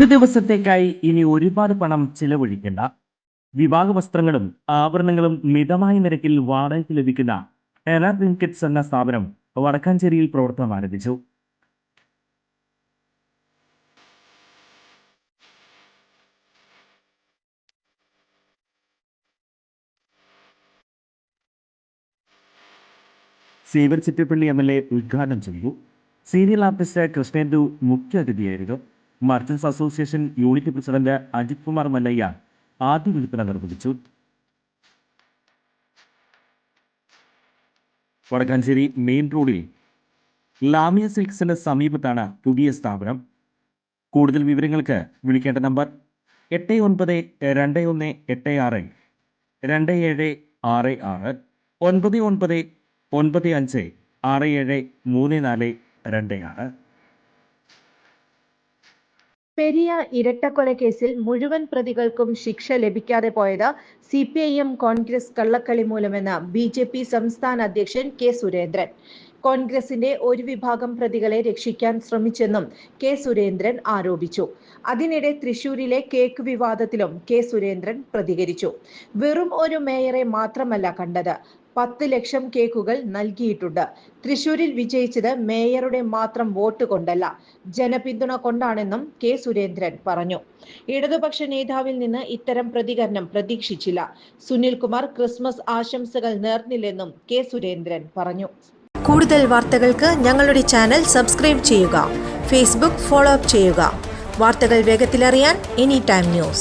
ഒരു ദിവസത്തേക്കായി ഇനി ഒരുപാട് പണം ചിലവഴിക്കേണ്ട. വിവാഹ വസ്ത്രങ്ങളും ആഭരണങ്ങളും മിതമായ നിരക്കിൽ വാടകയ്ക്ക് ലഭിക്കുന്ന എറ ട്രിnkets എന്ന സ്ഥാപനം വടക്കാഞ്ചേരിയിൽ പ്രവർത്തനം ആരംഭിച്ചു. സേവർ ചിറ്റപ്പള്ളി MLA ഉദ്ഘാടനം ചെയ്തു. സീരിയൽ ആർട്ടിസ്റ്റ് കൃഷ്ണേന്ദു മുഖ്യ അതിഥിയായിരുന്നു. Merchants association unit president Ajith Kumar Mallayya ആദ്യ വിൽപ്പന നിർവഹിച്ചു. വടക്കാഞ്ചേരി മെയിൻ റോഡിൽ ലാമിയ സിൽക്സിന് സമീപത്താണ് പുതിയ സ്ഥാപനം. കൂടുതൽ വിവരങ്ങൾക്ക് വിളിക്കേണ്ട നമ്പർ 8911862766 9995673426. പെരിയ ഇരട്ടക്കൊലക്കേസിൽ മുഴുവൻ പ്രതികൾക്കും ശിക്ഷ ലഭിക്കാതെ പോയത് CPIM കോൺഗ്രസ് കള്ളക്കളി മൂലമെന്ന് BJP സംസ്ഥാന അധ്യക്ഷൻ കെ സുരേന്ദ്രൻ. കോൺഗ്രസിന്റെ ഒരു വിഭാഗം പ്രതികളെ രക്ഷിക്കാൻ ശ്രമിച്ചെന്നും കെ സുരേന്ദ്രൻ ആരോപിച്ചു. അതിനിടെ തൃശൂരിലെ കേക്ക് വിവാദത്തിലും കെ സുരേന്ദ്രൻ പ്രതികരിച്ചു. വെറും ഒരു മേയറെ മാത്രമല്ല കണ്ടത്, 10 ലക്ഷം കേക്കുകൾ നൽകിയിട്ടുണ്ട്. തൃശൂരിൽ വിജയിച്ചത് മേയറുടെ മാത്രം വോട്ട് കൊണ്ടല്ല, ജനപിന്തുണ കൊണ്ടാണെന്നും കെ സുരേന്ദ്രൻ പറഞ്ഞു. ഇടതുപക്ഷ നേതാവിൽ നിന്ന് ഇത്തരം പ്രതികരണം പ്രതീക്ഷിച്ചില്ല. സുനിൽകുമാർ ക്രിസ്മസ് ആശംസകൾ നേർന്നില്ലെന്നും കെ സുരേന്ദ്രൻ പറഞ്ഞു. കൂടുതൽ വാർത്തകൾക്ക് ഞങ്ങളുടെ ചാനൽ സബ്സ്ക്രൈബ് ചെയ്യുക. ഫേസ്ബുക്ക് ഫോളോ അപ്പ് ചെയ്യുക. വാർത്തകൾ വേഗത്തിലറിയാൻ Anytime News.